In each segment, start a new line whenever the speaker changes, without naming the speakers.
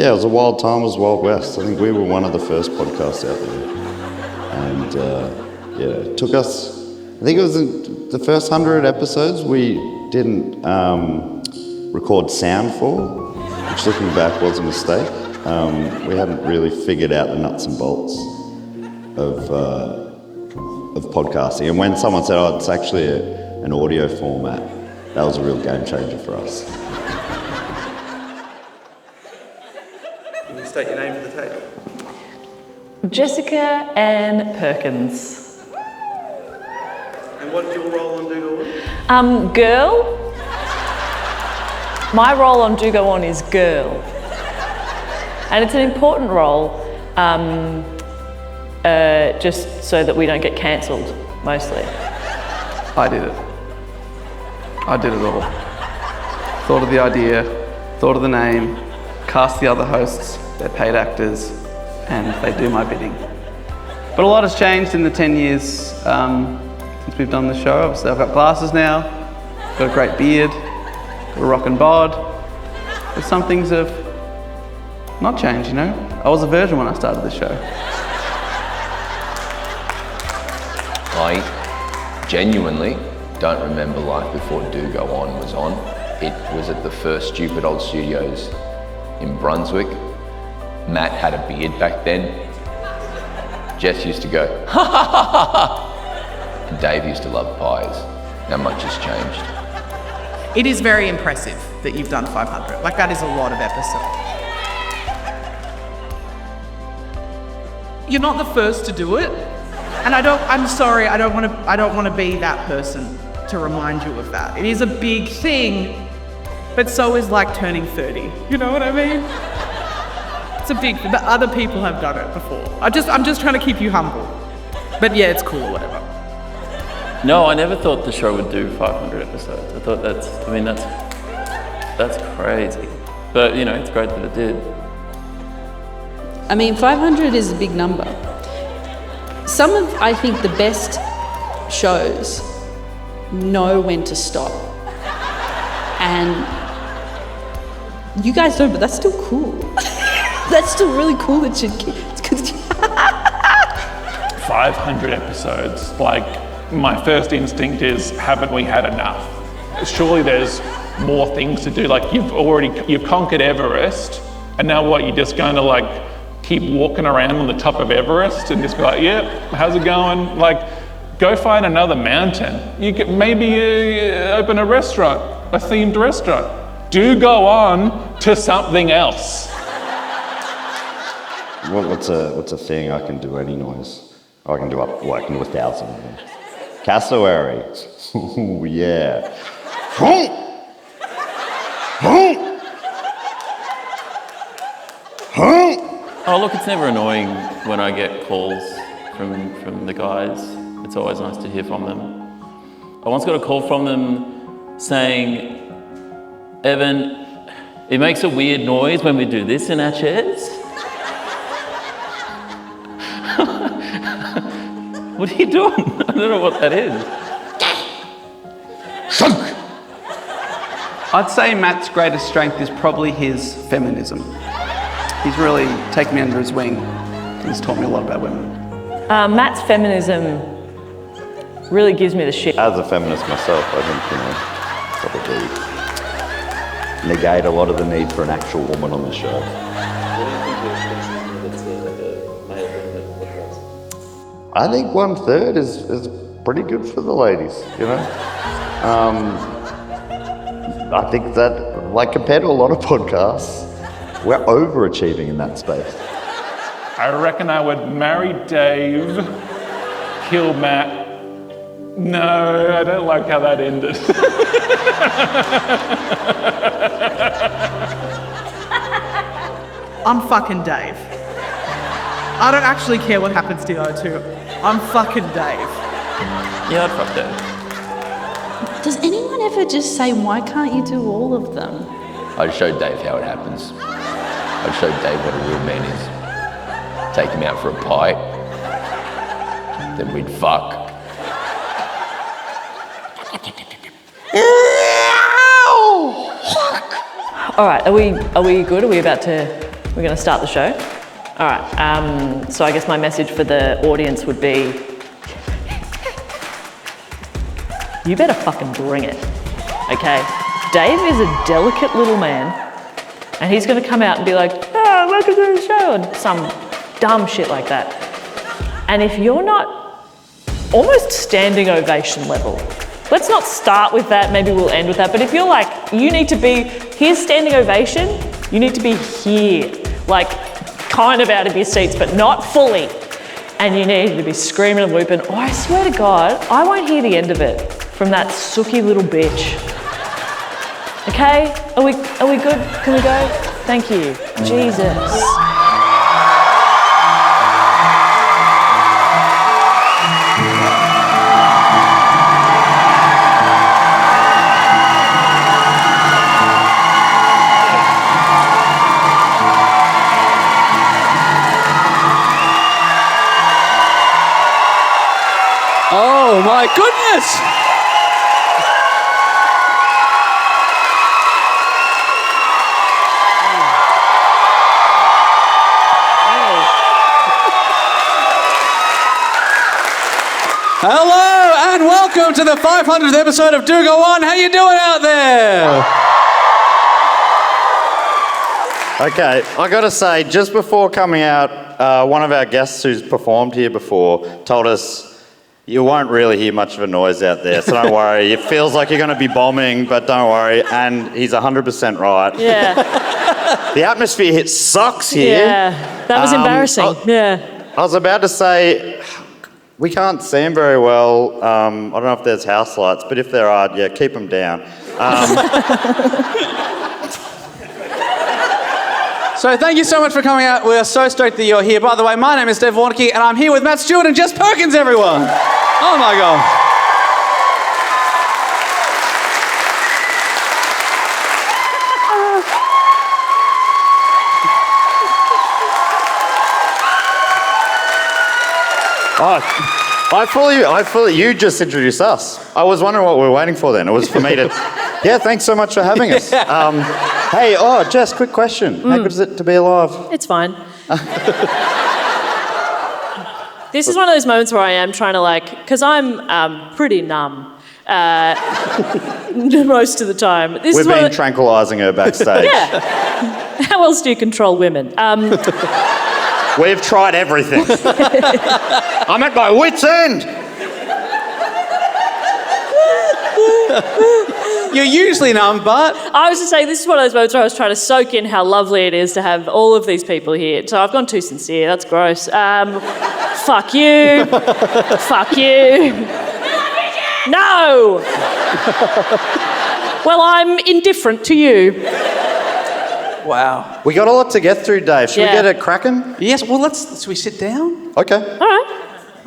Yeah, it was a wild time, it was Wild West. I think we were one of the first podcasts out there. And it took us, I think it was the first 100 episodes we didn't record sound for, which looking back was a mistake. We hadn't really figured out the nuts and bolts of podcasting. And when someone said, oh, it's actually an audio format, that was a real game changer for us.
Can you state your name for the tape?
Jessica Ann Perkins.
And what's your role on Do Go On?
Girl. My role on Do Go On is girl. And it's an important role, just so that we don't get cancelled, mostly.
I did it. I did it all. Thought of the idea, thought of the name, cast the other hosts, they're paid actors, and they do my bidding. But a lot has changed in the 10 years since we've done the show. Obviously I've got glasses now, got a great beard, got a rockin' bod. But some things have not changed, you know? I was a virgin when I started the show.
I genuinely don't remember life before Do Go On was on. It was at the first Stupid Old Studios in Brunswick. Matt had a beard back then. Jess used to go, ha ha ha ha ha. And Dave used to love pies. How much has changed?
It is very impressive that you've done 500. Like, that is a lot of episodes. You're not the first to do it. And I'm sorry, I don't want to be that person to remind you of that. It is a big thing, but so is like turning 30. You know what I mean? It's a big thing, but other people have done it before. I'm just trying to keep you humble. But yeah, it's cool or whatever.
No, I never thought the show would do 500 episodes. I thought that's crazy. But you know, it's great that it did.
I mean, 500 is a big number. Some of, I think, the best shows know when to stop. And you guys don't, but that's still cool. That's still really cool that you it's good.
500 episodes, like, my first instinct is, haven't we had enough? Surely there's more things to do. Like, you've conquered Everest, and now what, you're just going to like keep walking around on the top of Everest and just be like, yeah, how's it going? Like, go find another mountain. You could maybe open a restaurant, a themed restaurant. Do go on to something else.
What's a thing I can do any noise? I can do 1,000 of them. Cassowary. Ooh, yeah.
Oh look, it's never annoying when I get calls from the guys. It's always nice to hear from them. I once got a call from them saying, Evan, it makes a weird noise when we do this in our chairs. What are you doing? I don't know what that is.
I'd say Matt's greatest strength is probably his feminism. He's really taken me under his wing. He's taught me a lot about women.
Matt's feminism really gives me the shit.
As a feminist myself, I think, probably negate a lot of the need for an actual woman on the show. I think 1/3 is pretty good for the ladies, you know? I think that, like, compared to a lot of podcasts, we're overachieving in that space.
I reckon I would marry Dave, kill Matt. No, I don't like how that ended.
I'm fucking Dave. I don't actually care what happens to the other two. I'm fucking Dave.
Yeah, I'd fuck Dave.
Does anyone ever just say, why can't you do all of them?
I'd show Dave how it happens. I'd show Dave what a real man is. Take him out for a pie. Then we'd fuck.
All right, are we good? Are we about to We're going to start the show. All right. So I guess my message for the audience would be, you better fucking bring it. Okay. Dave is a delicate little man, and he's going to come out and be like, "Oh, welcome to the show," and some dumb shit like that. And if you're not almost standing ovation level, let's not start with that, maybe we'll end with that, but if you're like, you need to be, here's standing ovation, you need to be here, like kind of out of your seats, but not fully. And you need to be screaming and whooping. Oh, I swear to God, I won't hear the end of it from that sooky little bitch. Okay, are we good? Can we go? Thank you. Jesus.
Oh my goodness! Hello and welcome to the 500th episode of Do Go On. How you doing out there?
Okay, I gotta say, just before coming out, one of our guests who's performed here before told us you won't really hear much of a noise out there, so don't worry. It feels like you're going to be bombing, but don't worry. And he's 100% right.
Yeah.
The atmosphere sucks here.
Yeah, that was embarrassing. Yeah.
I was about to say, we can't see him very well. I don't know if there's house lights, but if there are, yeah, keep them down.
So thank you so much for coming out. We are so stoked that you're here. By the way, my name is Dave Warnke, and I'm here with Matt Stewart and Jess Perkins, everyone. Oh my God.
I fully, you just introduced us. I was wondering what we were waiting for then. It was for me to, yeah, thanks so much for having us. Hey, Jess, quick question. How good is it to be alive?
It's fine. This is one of those moments where I am trying to because I'm pretty numb most of the time.
We've been tranquilising her backstage.
Yeah. How else do you control women?
We've tried everything. I'm at my wit's end.
You're usually numb, but...
I was to say, this is one of those moments where I was trying to soak in how lovely it is to have all of these people here. So I've gone too sincere, that's gross. Fuck you. Fuck you. No! Well, I'm indifferent to you.
Wow.
We got a lot to get through, Dave. Should we get it cracking?
Yes, well, should we sit down?
Okay.
All right.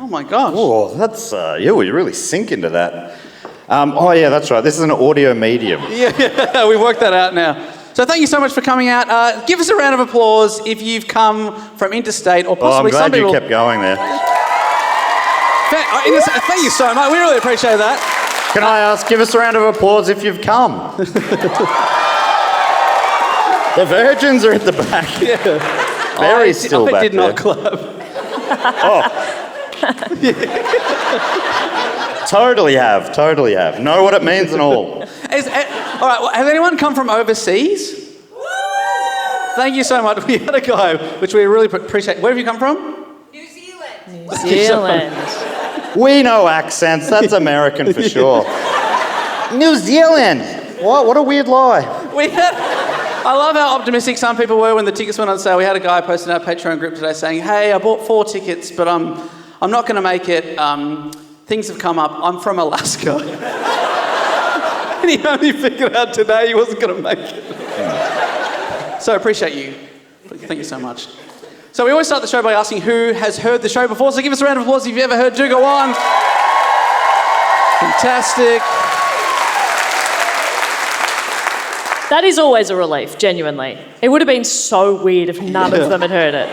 Oh my gosh.
Oh, that's, we really sink into that. Yeah, that's right. This is an audio medium.
Yeah, we worked that out now. So thank you so much for coming out. Give us a round of applause if you've come from interstate or possibly
I'm
some
glad
people...
you kept going there.
Thank you so much. We really appreciate that.
Can I ask, give us a round of applause if you've come. The virgins are at the back.
Yeah.
Very still back there.
I did not clap.
Totally have. Know what it means and all.
All right, well, has anyone come from overseas? Thank you so much. We had a guy, which we really appreciate. Where have you come from?
New Zealand.
New Zealand.
We know accents. That's American for sure. New Zealand. What a weird lie.
I love how optimistic some people were when the tickets went on sale. We had a guy posting in our Patreon group today saying, "Hey, I bought 4 tickets, but I'm not going to make it. Things have come up. I'm from Alaska." And he only figured out today he wasn't going to make it. So I appreciate you. Thank you so much. So we always start the show by asking who has heard the show before. So give us a round of applause if you've ever heard Do Go On. Fantastic.
That is always a relief, genuinely. It would have been so weird if none of them had heard it.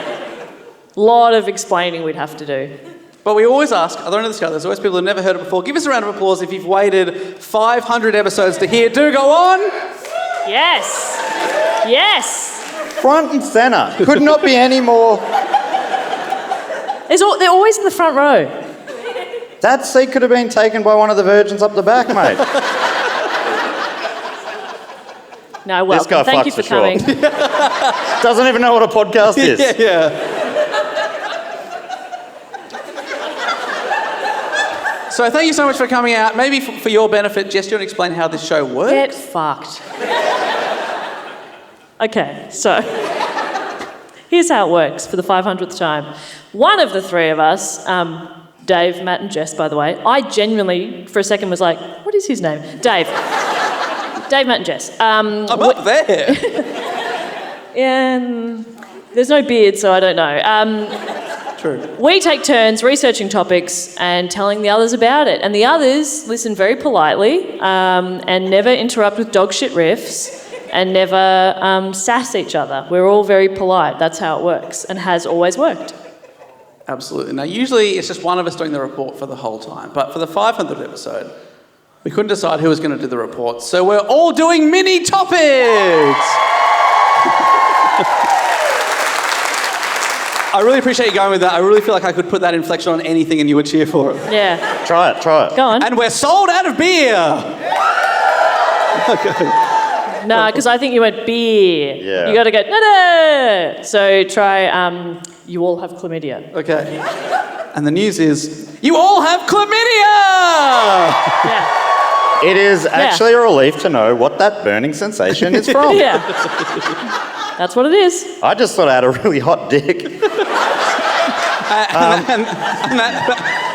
A lot of explaining we'd have to do.
But we always ask, other end of the scale, there's always people who've never heard it before. Give us a round of applause if you've waited 500 episodes to hear Do Go On.
Yes. Yes.
front and centre. Could not be any more.
They're always in the front row.
That seat could have been taken by one of the virgins up the back, mate.
No, welcome.
This guy
Thank you
fucks
for
for sure.
coming.
Doesn't even know what a podcast is.
Yeah. So thank you so much for coming out. Maybe for your benefit, Jess, do you want to explain how this show works?
Get fucked. Okay, so here's how it works for the 500th time. One of the three of us, Dave, Matt and Jess, by the way, I genuinely, for a second, was like, what is his name? Dave. Dave, Matt and Jess.
I'm up there.
And there's no beard, so I don't know.
True.
We take turns researching topics and telling the others about it. And the others listen very politely and never interrupt with dog shit riffs and never sass each other. We're all very polite. That's how it works and has always worked.
Absolutely. Now, usually it's just one of us doing the report for the whole time. But for the 500th episode, we couldn't decide who was going to do the report. So we're all doing mini topics. I really appreciate you going with that. I really feel like I could put that inflection on anything and you would cheer for it.
Yeah.
Try it.
Go on.
And we're sold out of beer. Okay.
No, because I think you went beer.
Yeah.
You got to go, no. So try, you all have chlamydia.
Okay. And the news is, you all have chlamydia!
Yeah.
It is actually a relief to know what that burning sensation is from.
Yeah. That's what it is.
I just thought I had a really hot dick.
And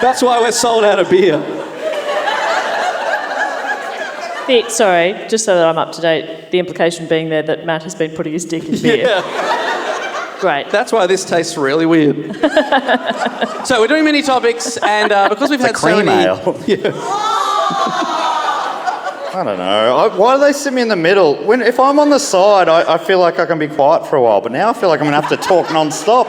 that's why we're sold out of beer.
Sorry, just so that I'm up to date, the implication being there that Matt has been putting his dick in beer.
Yeah.
Great.
That's why this tastes really weird. So we're doing mini topics, and because we've had so
cream
many...
ale. I don't know. Why do they sit me in the middle? If I'm on the side, I feel like I can be quiet for a while, but now I feel like I'm going to have to talk non-stop.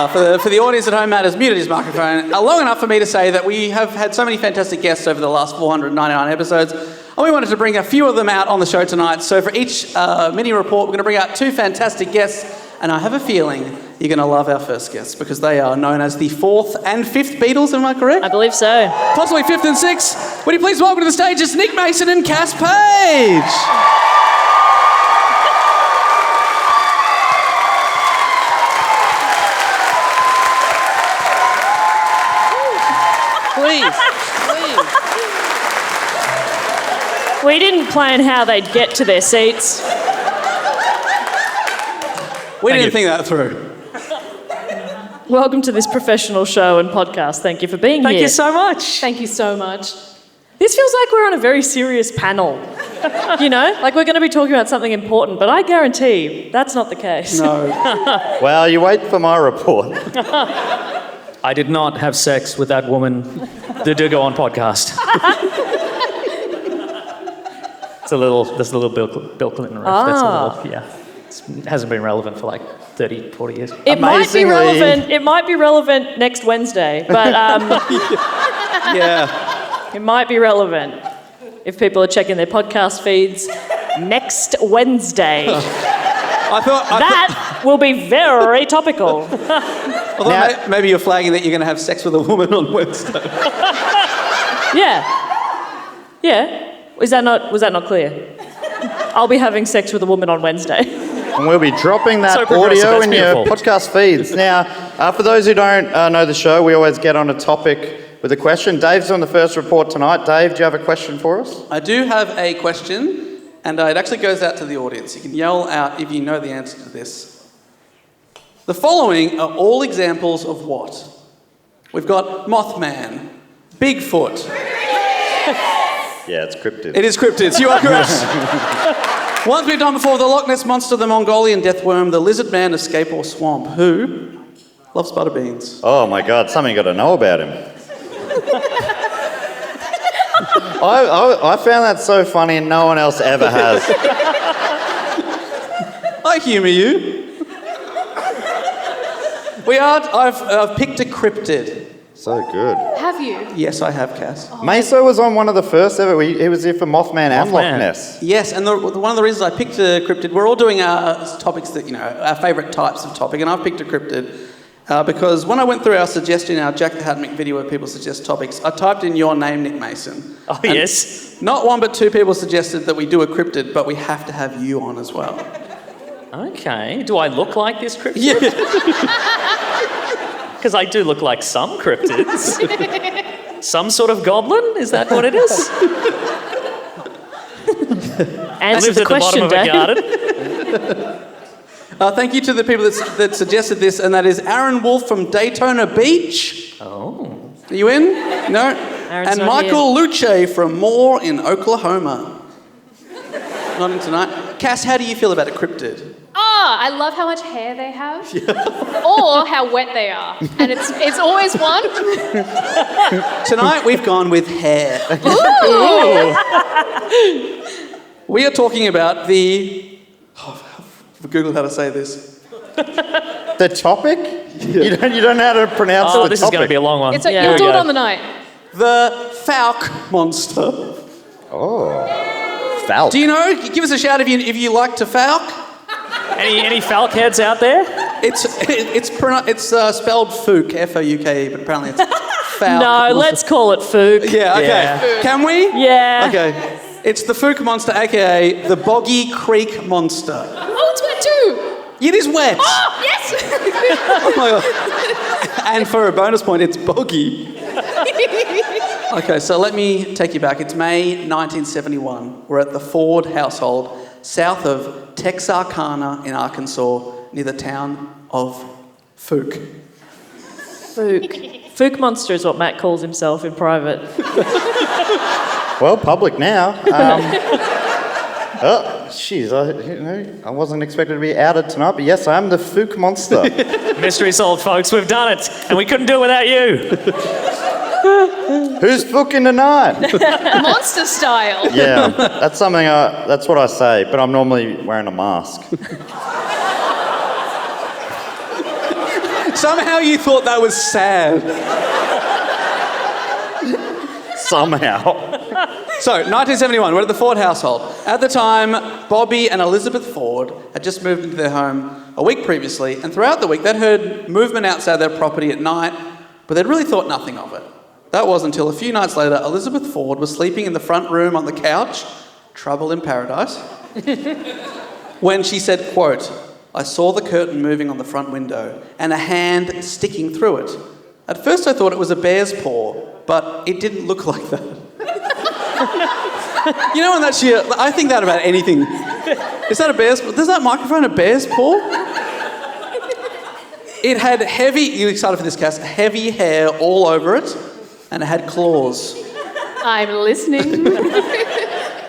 For the audience at home, Matt has muted his microphone long enough for me to say that we have had so many fantastic guests over the last 499 episodes, and we wanted to bring a few of them out on the show tonight. So for each mini report, we're going to bring out two fantastic guests, and I have a feeling you're going to love our first guests because they are known as the 4th and 5th Beatles, am I correct?
I believe so.
Possibly 5th and 6th. Would you please welcome to the stage it's Nick Mason and Cass Paige.
Please. We didn't plan how they'd get to their seats.
We didn't think that through.
Welcome to this professional show and podcast. Thank you for being here.
Thank you so much.
Thank you so much. This feels like we're on a very serious panel. You know, like we're going to be talking about something important, but I guarantee that's not the case.
No.
Well, you wait for my report.
I did not have sex with that woman, the Do Go On podcast. It's a little Bill Clinton riff. That's a little, it hasn't been relevant for like 30, 40 years.
It might be relevant. It might be relevant next Wednesday, but
Yeah.
it might be relevant if people are checking their podcast feeds next Wednesday. That will be very topical.
Although maybe you're flagging that you're going to have sex with a woman on Wednesday.
Yeah. Was that not clear? I'll be having sex with a woman on Wednesday.
And we'll be dropping that audio in your podcast feeds. Now, for those who don't know the show, we always get on a topic with a question. Dave's on the first report tonight. Dave, do you have a question for us?
I do have a question, and it actually goes out to the audience. You can yell out if you know the answer to this. The following are all examples of what? We've got Mothman, Bigfoot.
Yeah, it's cryptid.
It is cryptids. You are correct. Ones we've done before: the Loch Ness Monster, the Mongolian Death Worm, the Lizard Man, Escape or Swamp. Who loves butter beans?
Oh my God, something you got to know about him. I found that so funny and no one else ever has.
I humour you. I've picked a cryptid.
So good.
Have you?
Yes, I have, Cass.
Meso was on one of the first ever. He was here for Mothman and Loch Ness.
Yes, and one of the reasons I picked a cryptid, we're all doing our topics that, our favourite types of topic, and I've picked a cryptid because when I went through our Jack the Hat Mick video where people suggest topics, I typed in your name, Nick Mason.
Oh, yes.
Not one but two people suggested that we do a cryptid, but we have to have you on as well.
Okay. Do I look like this cryptid?
Yeah.
Because I do look like some cryptids. Some sort of goblin? Is that what it is?
Answer the question,
at the bottom
Dave.
of a garden.
Thank you to the people that suggested this, and that is Aaron Wolf from Daytona Beach.
Oh.
Are you in? No?
Aaron's
And
not
Michael Luce from Moore in Oklahoma. Not in tonight. Cass, how do you feel about a cryptid?
I love how much hair they have, or how wet they are, and it's always one.
Tonight we've gone with hair. We are talking about the... Google how to say this.
The topic? You don't know how to pronounce the topic.
This is going to be a long one.
It's you'll do it on the night.
The Fouke Monster.
Oh. Falk.
Do you know? Give us a shout if you like to Fouke.
Any Falk heads out there?
It's spelled Fouke, F-O-U-K-E, but apparently it's Fouke.
No, let's call it Fouke.
Yeah, okay.
Yeah.
Can we?
Yeah.
Okay. It's the Fouke Monster, a.k.a. the Boggy Creek Monster.
Oh, it's wet too.
It is wet.
Oh, yes.
Oh my God. And for a bonus point, it's boggy. Okay, so let me take you back. It's May 1971. We're at the Ford household, south of Texarkana in Arkansas, near the town of Fouke.
Fouke. Fouke Monster is what Matt calls himself in private.
Well, public now. Oh, jeez, I wasn't expected to be outed tonight, but yes, I am the Fouke Monster.
Mystery solved, folks. We've done it. And we couldn't do it without you.
Who's fooking tonight?
Monster style.
Yeah, that's something. That's what I say, but I'm normally wearing a mask.
Somehow you thought that was sad.
Somehow.
So, 1971, we're at the Ford household. At the time, Bobby and Elizabeth Ford had just moved into their home a week previously, and throughout the week they'd heard movement outside their property at night, but they'd really thought nothing of it. That was until a few nights later, Elizabeth Ford was sleeping in the front room on the couch, trouble in paradise, when she said, quote, "I saw the curtain moving on the front window and a hand sticking through it. At first I thought it was a bear's paw, but it didn't look like that." You know, and that's I think that about anything. Is that a bear's paw? Is that microphone a bear's paw? It had heavy, you excited for this, Cass, heavy hair all over it, and it had claws.
I'm listening.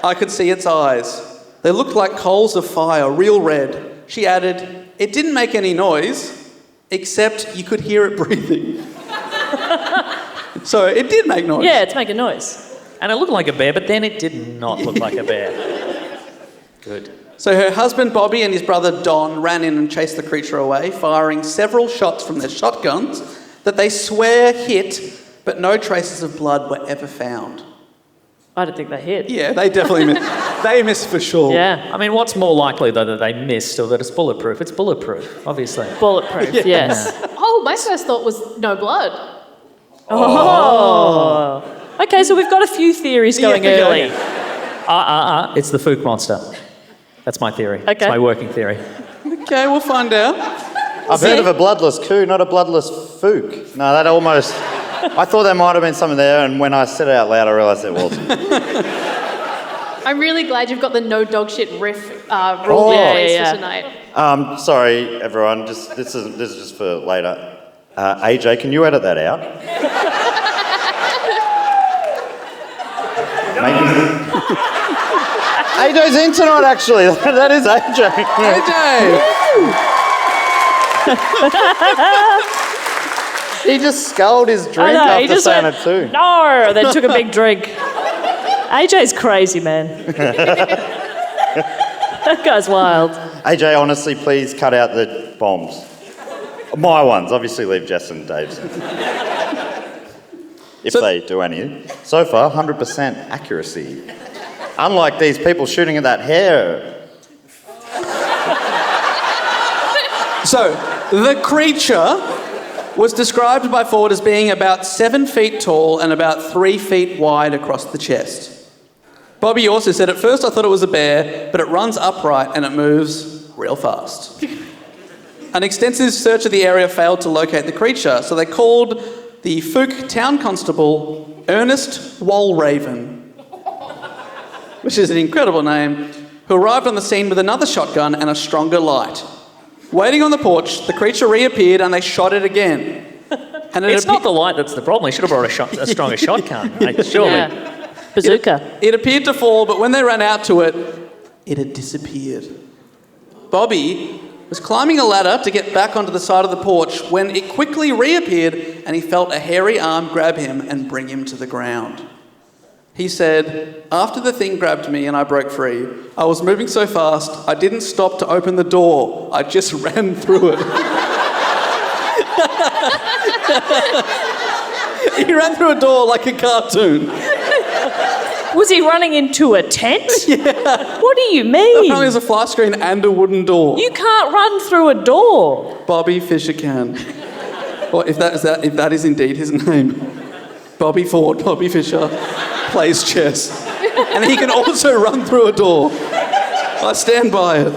I could see its eyes. They looked like coals of fire, real red. She added, it didn't make any noise, except you could hear it breathing. So it did make noise.
Yeah, it's making noise.
And it looked like a bear, but then it did not look like a bear. Good.
So her husband Bobby and his brother Don ran in and chased the creature away, firing several shots from their shotguns that they swear hit, but no traces of blood were ever found.
I don't think they hit.
Yeah, they definitely missed. They missed for sure.
Yeah.
I mean, what's more likely, though, that they missed or that it's bulletproof? It's bulletproof, obviously.
Bulletproof, yes.
Oh, my first thought was no blood.
Oh. Okay, so we've got a few theories going early.
It's the Fouke Monster. That's my theory.
Okay.
It's my working theory.
Okay, we'll find out.
I've heard of a bloodless coup, not a bloodless Fouke. No, that almost... I thought there might have been something there, and when I said it out loud, I realised it wasn't.
I'm really glad you've got the no dog shit riff rule in place for tonight.
Sorry, everyone. This is just for later. AJ, can you edit that out? AJ's in tonight, actually. That is AJ.
AJ!
He just sculled his drink after saying it too.
No, then took a big drink. AJ's crazy, man. That guy's wild.
AJ, honestly, please cut out the bombs. My ones. Obviously, leave Jess and Dave's in. if they do any. So far, 100% accuracy. Unlike these people shooting at that hare.
So, the creature was described by Ford as being about 7 feet tall and about 3 feet wide across the chest. Bobby also said, at first I thought it was a bear, but it runs upright and it moves real fast. An extensive search of the area failed to locate the creature, so they called the Fouke town constable Ernest Walraven, which is an incredible name, who arrived on the scene with another shotgun and a stronger light. Waiting on the porch, the creature reappeared and they shot it again. And
It's not the light that's the problem. He should have brought a stronger shotgun, mate, surely.
Yeah. Bazooka.
It appeared to fall, but when they ran out to it, it had disappeared. Bobby was climbing a ladder to get back onto the side of the porch when it quickly reappeared and he felt a hairy arm grab him and bring him to the ground. He said, after the thing grabbed me and I broke free, I was moving so fast, I didn't stop to open the door. I just ran through it. He ran through a door like a cartoon.
Was he running into a tent?
Yeah.
What do you mean?
Apparently there's a fly screen and a wooden door.
You can't run through a door.
Bobby Fischer can. Or if that is indeed his name. Bobby Ford, Bobby Fischer, plays chess. And he can also run through a door. I stand by it.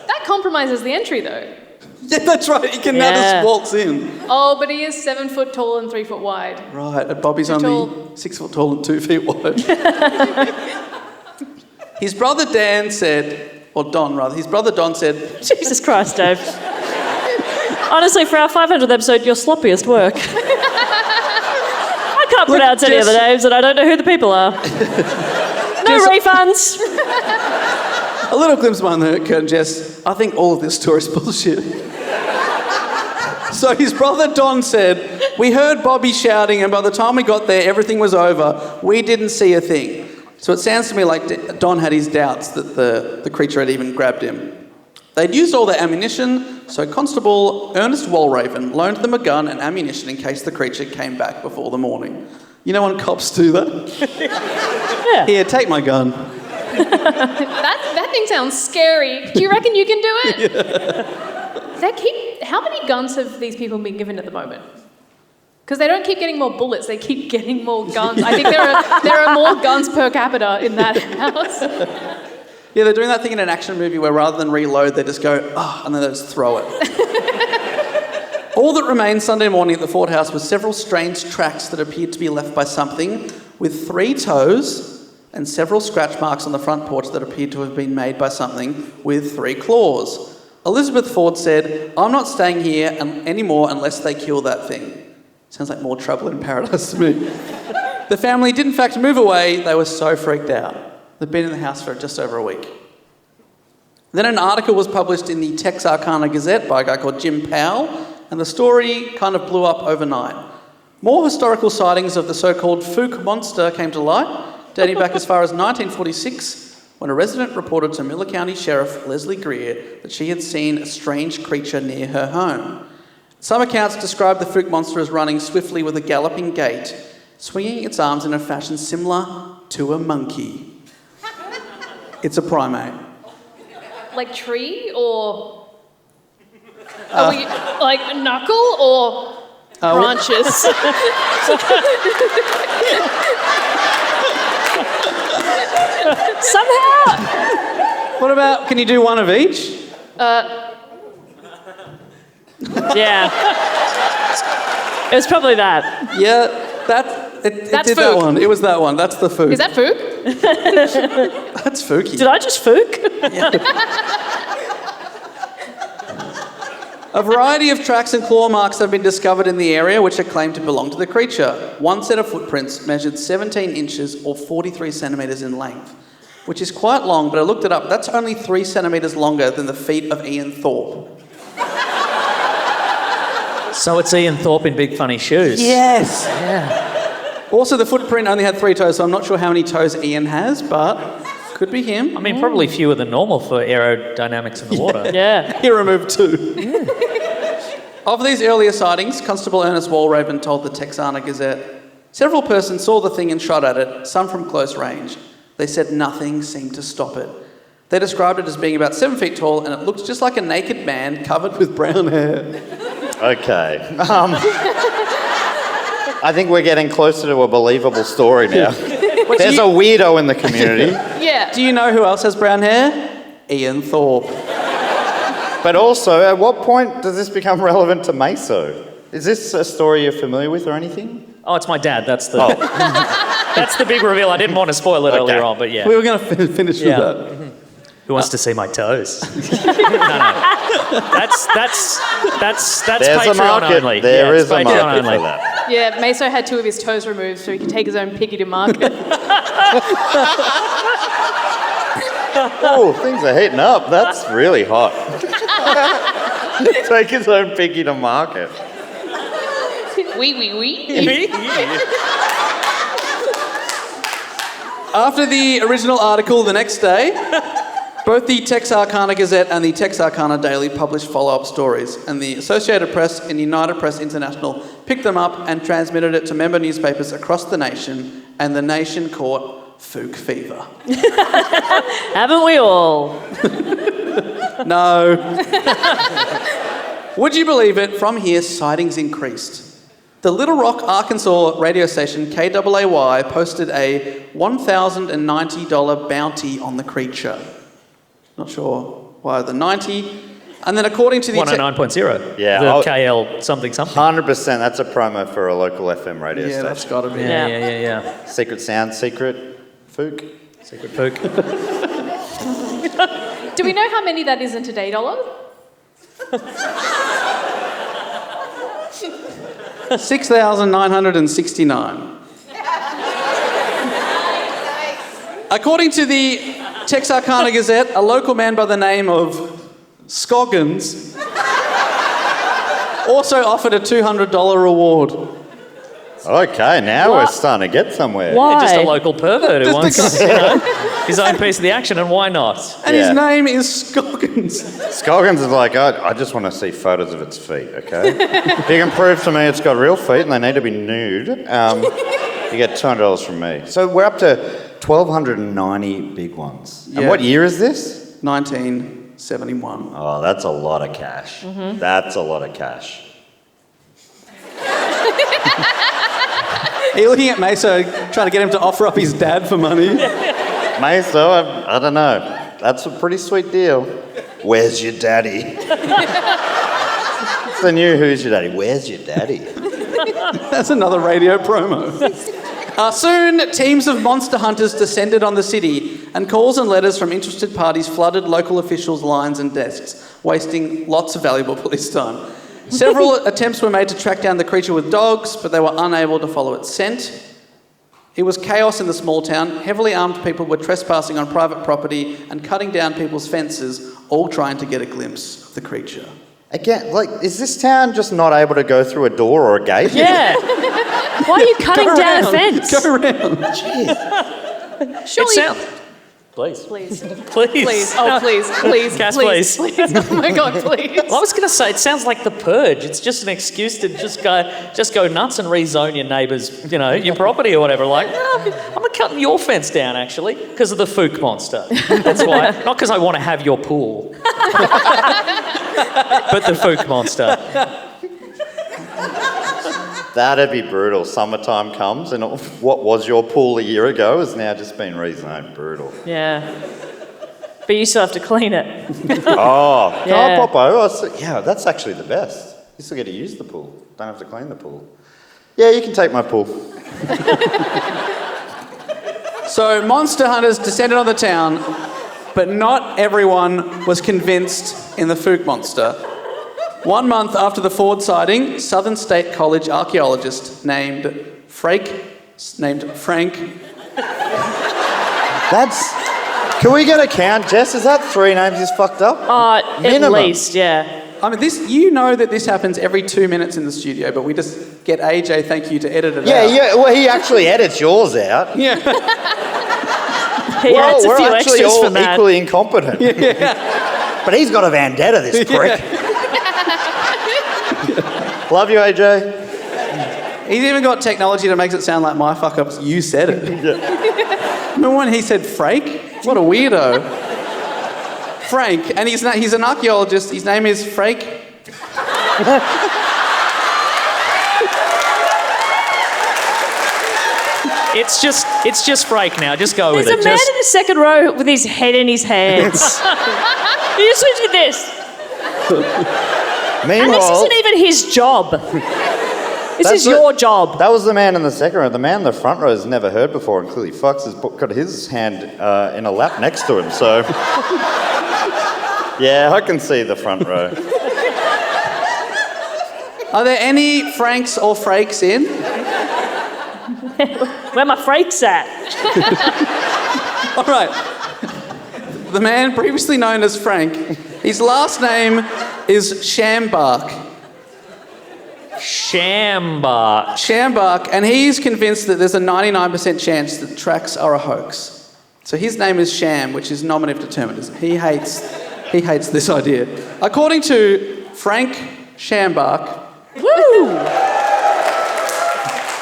That compromises the entry, though.
Yeah, that's right. He can now just waltz in.
Oh, but he is 7 foot tall and 3 foot wide.
Right, and Bobby's
Too
only
tall.
6 foot tall and 2 feet wide. His brother Dan said, or Don rather, his brother Don said,
Jesus Christ, Dave. Honestly, for our 500th episode, your sloppiest work. I can't pronounce any of the names and I don't know who the people are. No refunds.
a little glimpse behind the curtain, Jess. I think all of this story is bullshit. So his brother Don said, we heard Bobby shouting and by the time we got there, everything was over. We didn't see a thing. So it sounds to me like Don had his doubts that the creature had even grabbed him. They'd used all their ammunition, so Constable Ernest Walraven loaned them a gun and ammunition in case the creature came back before the morning. You know when cops do that?
Yeah.
Here, take my gun.
That thing sounds scary. Do you reckon you can do it?
Yeah.
How many guns have these people been given at the moment? Because they don't keep getting more bullets, they keep getting more guns. I think there are more guns per capita in that house.
Yeah, they're doing that thing in an action movie where rather than reload, they just go, and then they just throw it. All that remained Sunday morning at the Ford House was several strange tracks that appeared to be left by something with 3 toes and several scratch marks on the front porch that appeared to have been made by something with 3 claws. Elizabeth Ford said, I'm not staying here anymore unless they kill that thing. Sounds like more trouble in paradise to me. The family did in fact move away. They were so freaked out. They'd been in the house for just over a week. Then an article was published in the Texarkana Gazette by a guy called Jim Powell, and the story kind of blew up overnight. More historical sightings of the so-called Fouke Monster came to light, dating back as far as 1946, when a resident reported to Miller County Sheriff Leslie Greer that she had seen a strange creature near her home. Some accounts describe the Fouke Monster as running swiftly with a galloping gait, swinging its arms in a fashion similar to a monkey. It's a primate.
Like tree or... like knuckle or branches?
Somehow.
What about, can you do one of each?
Yeah. It was probably that.
Yeah, it
That's
did
Fouke.
that one. It was that one. That's the Fouke.
Is that Fouke?
That's Fouke.
Did I just Fouke?
A variety of tracks and claw marks have been discovered in the area which are claimed to belong to the creature. One set of footprints measured 17 inches or 43 centimetres in length, which is quite long, but I looked it up. That's only 3 centimetres longer than the feet of Ian Thorpe.
So it's Ian Thorpe in Big Funny Shoes.
Yes.
Yeah.
Also, the footprint only had 3 toes, so I'm not sure how many toes Ian has, but could be him.
I mean, probably fewer than normal for aerodynamics in the water.
Yeah.
He removed 2. Of these earlier sightings, Constable Ernest Walraven told the Texana Gazette, several persons saw the thing and shot at it, some from close range. They said nothing seemed to stop it. They described it as being about 7 feet tall and it looked just like a naked man covered with brown hair.
Okay. I think we're getting closer to a believable story now. There's a weirdo in the community.
Yeah.
Do you know who else has brown hair? Ian Thorpe.
But also, at what point does this become relevant to Meso? Is this a story you're familiar with or anything?
Oh, it's my dad. That's the that's the big reveal. I didn't want to spoil it earlier on, but yeah.
We were going to finish with that.
Who wants to see my toes? No. That's
There's a
Patreon
market.
only.
There is a
Patreon
market
only.
for that.
Yeah, Meso had 2 of his toes removed so he could take his own piggy to market.
Oh, things are heating up. That's really hot. Take his own piggy to market.
Wee.
After the original article the next day, both the Texarkana Gazette and the Texarkana Daily published follow-up stories, and the Associated Press and United Press International picked them up and transmitted it to member newspapers across the nation, and the nation caught Fouke fever.
Haven't we all?
No. Would you believe it? From here, sightings increased. The Little Rock, Arkansas radio station KAAY posted a $1,090 bounty on the creature. Not sure why the 90. And then according to the...
109.0.
Yeah,
The KL something.
100%. That's a promo for a local FM radio station.
that's got to be.
Yeah.
Secret sound, secret Fouke.
Secret Fouke.
Do we know how many that is in today dollars?
6,969. According to the Texarkana Gazette, a local man by the name of Scoggins also offered a $200 reward.
Okay, now we're starting to get somewhere.
Why?
Just a local pervert who wants his own piece of the action, and why not?
And his name is Scoggins.
Scoggins is like, I just want to see photos of its feet, okay? If you can prove to me it's got real feet and they need to be nude, you get $200 from me. So we're up to 1,290 big ones.
Yeah.
And what year is this?
1971.
Oh, that's a lot of cash.
Mm-hmm.
That's a lot of cash.
Are you looking at Meso trying to get him to offer up his dad for money?
Meso, I don't know. That's a pretty sweet deal. Where's your daddy? It's the new Who's Your Daddy? Where's your daddy?
That's another radio promo. Soon, teams of monster hunters descended on the city, and calls and letters from interested parties flooded local officials' lines and desks, wasting lots of valuable police time. Several attempts were made to track down the creature with dogs, but they were unable to follow its scent. It was chaos in the small town. Heavily armed people were trespassing on private property and cutting down people's fences, all trying to get a glimpse of the creature.
Again, is this town just not able to go through a door or a gate?
Yeah. Why are you cutting down a fence?
Go around.
Jeez.
Surely.
Please.
Please.
Please.
Oh, please.
Cass,
please. Oh my God, please.
Well, I was going to say, it sounds like The Purge. It's just an excuse to just go nuts and rezone your neighbour's, your property or whatever. Like, I'm cutting your fence down, actually, because of the Fouke Monster. That's why. Not because I want to have your pool. But the Fouke Monster.
That'd be brutal. Summertime comes and what was your pool a year ago has now just been rezoned. Brutal.
Yeah. But you still have to clean it.
Oh, can I
Yeah.
pop over? Yeah, that's actually the best. You still get to use the pool. Don't have to clean the pool. Yeah, you can take my pool.
So monster hunters descended on the town, but not everyone was convinced in the Fouke Monster. 1 month after the Ford sighting, Southern State College archaeologist named Frank.
Can we get a count, Jess? Is that 3 names he's fucked up?
At
Minimum.
least, yeah.
I mean, you know that this happens every 2 minutes in the studio, but we just get AJ, thank you, to edit it out.
Yeah, well, he actually edits yours out.
Yeah.
He adds a
We're
few
actually
extras
all
for that.
equally incompetent. But he's got a vendetta, this prick. Love you, AJ.
He's even got technology that makes it sound like my fuck ups. You said it. Remember when he said Frank? What a weirdo. Frank, and he's an archaeologist. His name is Frank.
It's just Frank now. Just go with
There's
it.
a man in the second row with his head in his hands. You switch with this.
Meanwhile,
And this isn't even his job. This is your job.
That was the man in the second row. The man in the front row has never heard before, and clearly Fox has got his hand in a lap next to him, so... Yeah, I can see the front row.
Are there any Franks or Frakes in?
Where my freaks at?
All right. The man previously known as Frank, his last name is Shambark. Shambark, and he's convinced that there's a 99% chance that tracks are a hoax. So his name is Sham, which is nominative determinism. He hates this idea. According to Frank Shambark,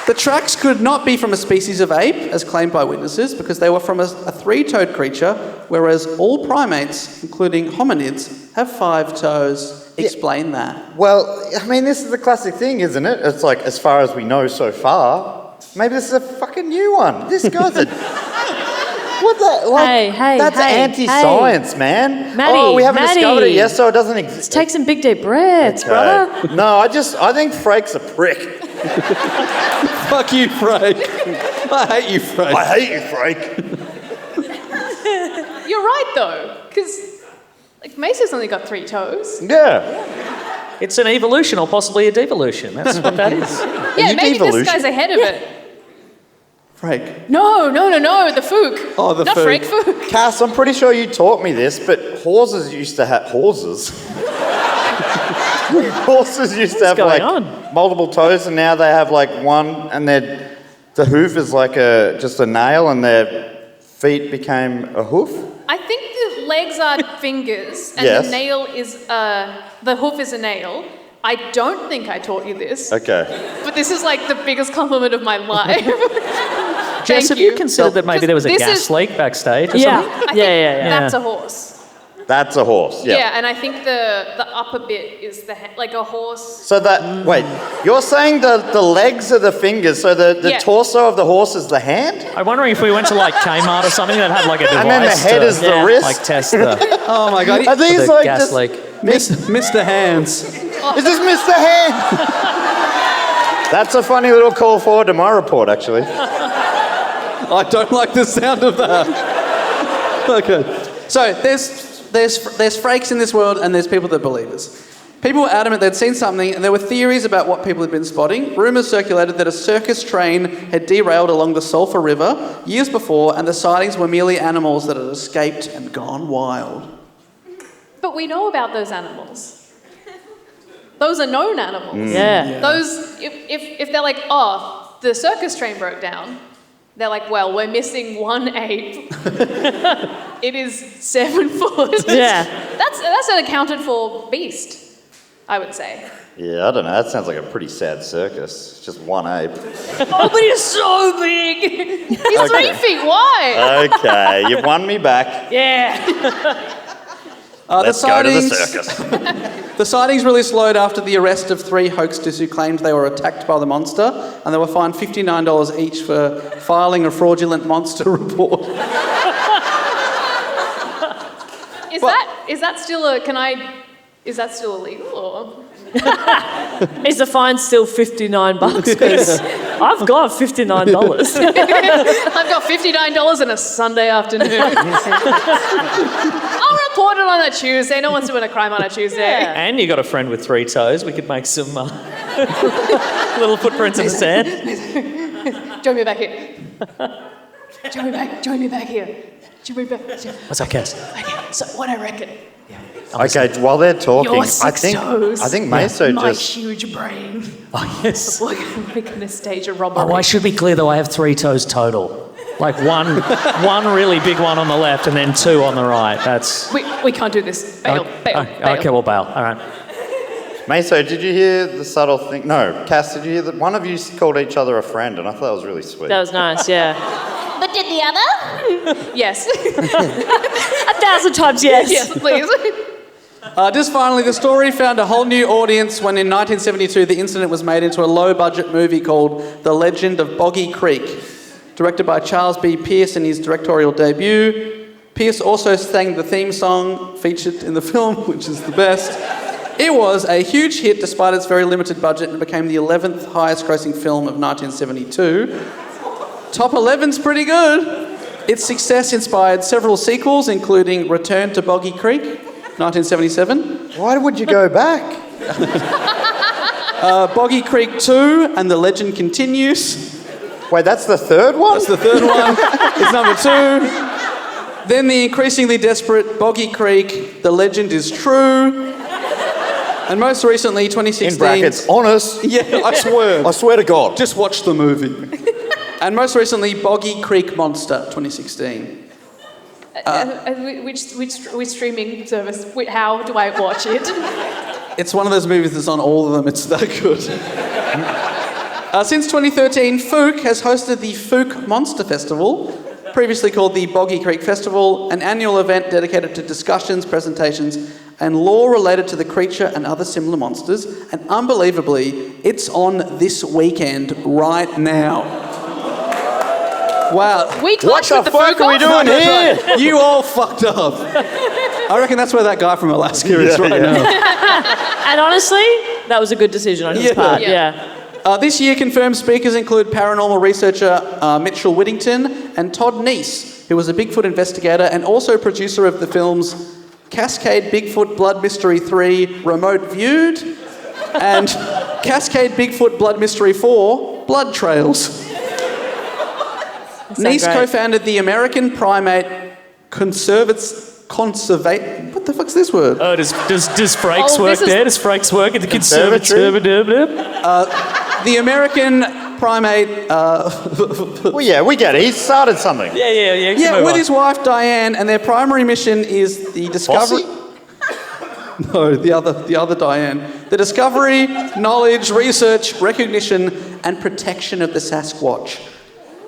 the tracks could not be from a species of ape, as claimed by witnesses, because they were from a three-toed creature, whereas all primates, including hominids, have 5 toes. Explain that.
Well, I mean, this is the classic thing, isn't it? It's like, as far as we know so far, maybe this is a fucking new one. This guy's a... What the... Like, that's anti-science, man.
Maddie,
we haven't discovered it yet, so it doesn't exist.
Let's take some big deep breaths, brother.
No, I think Frake's a prick.
Fuck you, Frank. I hate you, Frank.
I hate you, Frank.
You're right, though, because like Mesa's only got 3 toes.
Yeah.
It's an evolution or possibly a devolution. That's what that is.
Yeah, maybe this guy's ahead of it.
Frank.
No, the Fouke.
Oh, the
Not
Fouke.
Frank Fouke.
Cass, I'm pretty sure you taught me this, but horses used to have... Horses? Horses used to have like multiple toes, and now they have like one, and the hoof is like just a nail, and their feet became a hoof.
I think the legs are fingers, and
Yes.
the nail is the hoof is a nail. I don't think I taught you this.
Okay.
But this is like the biggest compliment of my life.
Jess, have you considered that maybe there was a
This
gas
is-
leak backstage or
Yeah.
something?
I think that's a horse.
That's a horse. Yeah.
Yeah, and I think the upper bit is like a horse.
So that wait, you're saying the legs are the fingers, so the
Yeah.
torso of the horse is the hand?
I'm wondering if we went to like Kmart or something that had like a device
And then the head
to,
is the wrist?
like test the,
Oh my god.
Are these
the
like
gas
just
leak.
Mr. Hands.
Is this Mr. Hand? That's a funny little call forward to my report, actually.
I don't like the sound of that. Okay. So there's Frakes in this world, and there's people that believe us. People were adamant they'd seen something, and there were theories about what people had been spotting. Rumours circulated that a circus train had derailed along the Sulphur River years before, and the sightings were merely animals that had escaped and gone wild.
But we know about those animals. Those are known animals.
Yeah.
Those, if they're like, oh, the circus train broke down, they're like, well, we're missing one ape. It is 7 foot.
Yeah.
That's an accounted for beast, I would say.
Yeah, I don't know. That sounds like a pretty sad circus. It's just one ape.
Oh, but he's so big. He's 3 feet wide.
Okay, you've won me back.
Yeah.
Let's go to the circus.
The sightings really slowed after the arrest of 3 hoaxers who claimed they were attacked by the monster, and they were fined $59 each for filing a fraudulent monster report.
Is that still illegal or?
Is the fine still $59? Because I've got $59.
I've got $59 on a Sunday afternoon. I'll report it on a Tuesday. No one's doing a crime on a Tuesday.
And you got a friend with 3 toes. We could make some little footprints in the sand.
Join me back here. Join me back here.
What's up, Cass?
Okay, so what I reckon.
Okay, while they're talking,
Your
I
6 toes.
think Meso
My
just...
huge brain.
Oh, yes.
We're gonna stage a robbery.
Oh, I should be clear though, I have 3 toes total. Like one really big one on the left and then 2 on the right. That's...
We can't do this. Bail.
Okay, we'll bail. All right.
Meso, did you hear the subtle thing? No, Cass, did you hear that one of you called each other a friend? And I thought that was really sweet.
That was nice, yeah.
But did the other? Yes.
1,000 times yes.
Yes, please.
Just finally, the story found a whole new audience when in 1972 the incident was made into a low-budget movie called The Legend of Boggy Creek, directed by Charles B. Pierce in his directorial debut. Pierce also sang the theme song featured in the film, which is the best. It was a huge hit despite its very limited budget and became the 11th highest grossing film of 1972. Top 11's pretty good. Its success inspired several sequels, including Return to Boggy Creek, 1977.
Why would you go back?
Boggy Creek 2 and The Legend Continues.
Wait, that's the third one?
That's the third one. It's number 2. Then the increasingly desperate Boggy Creek, The Legend is True. And most recently, 2016...
In brackets, honest.
Yeah, I swear.
I swear to God.
Just watch the movie. And most recently, Boggy Creek Monster, 2016.
Which streaming service? How do I watch it?
It's one of those movies that's on all of them. It's that good. Since 2013, Fouke has hosted the Fouke Monster Festival, previously called the Boggy Creek Festival, an annual event dedicated to discussions, presentations, and lore related to the creature and other similar monsters. And unbelievably, it's on this weekend right now. Wow.
We
What the fuck are we doing here?
You all fucked up. I reckon that's where that guy from Alaska is right now.
And honestly, that was a good decision on his part. Yeah.
This year, confirmed speakers include paranormal researcher Mitchell Whittington and Todd Neese, who was a Bigfoot investigator and also producer of the films Cascade Bigfoot Blood Mystery 3 Remote Viewed and Cascade Bigfoot Blood Mystery 4 Blood Trails. Neese co-founded the American Primate Conservate. What the fuck's this word?
Oh, does Frakes work there? Does Frakes work at the conservatory?
The American Primate.
Well, yeah, we get it. He started something.
Yeah.
Yeah, with his wife Diane, and their primary mission is the discovery. No, the other Diane. The discovery, knowledge, research, recognition, and protection of the Sasquatch.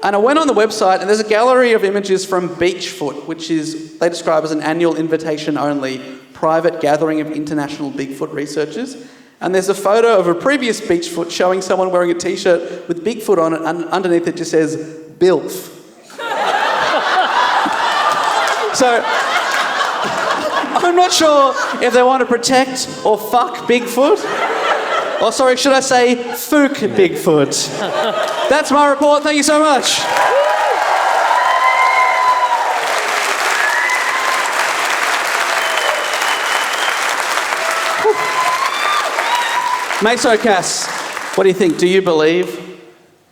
And I went on the website, and there's a gallery of images from Beachfoot, which is they describe as an annual invitation-only private gathering of international Bigfoot researchers. And there's a photo of a previous Beachfoot showing someone wearing a T-shirt with Bigfoot on it, and underneath it just says, BILF. So, I'm not sure if they want to protect or fuck Bigfoot. Or sorry, should I say Fouke Bigfoot? That's my report. Thank you so much. Meso Cass, what do you think? Do you believe?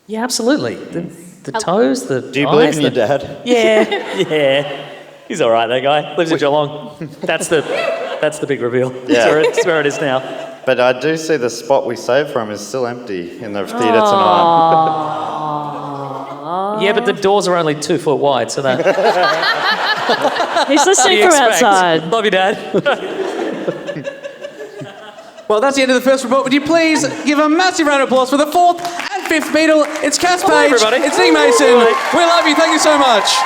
Yeah, absolutely. The toes, the
Do you
eyes,
believe in your dad?
Yeah. He's all right, that guy. Lives in Geelong. That's the big reveal.
Yeah.
That's where it is now.
But I do see the spot we saved from is still empty in the theatre tonight.
Yeah, but the doors are only 2 foot wide, so that...
He's listening from outside.
Love you, Dad.
Well, that's the end of the first report. Would you please give a massive round of applause for the 4th and 5th Beetle? It's Cass Paige.
everybody.
It's Nick Mason. We love you. Thank you so much.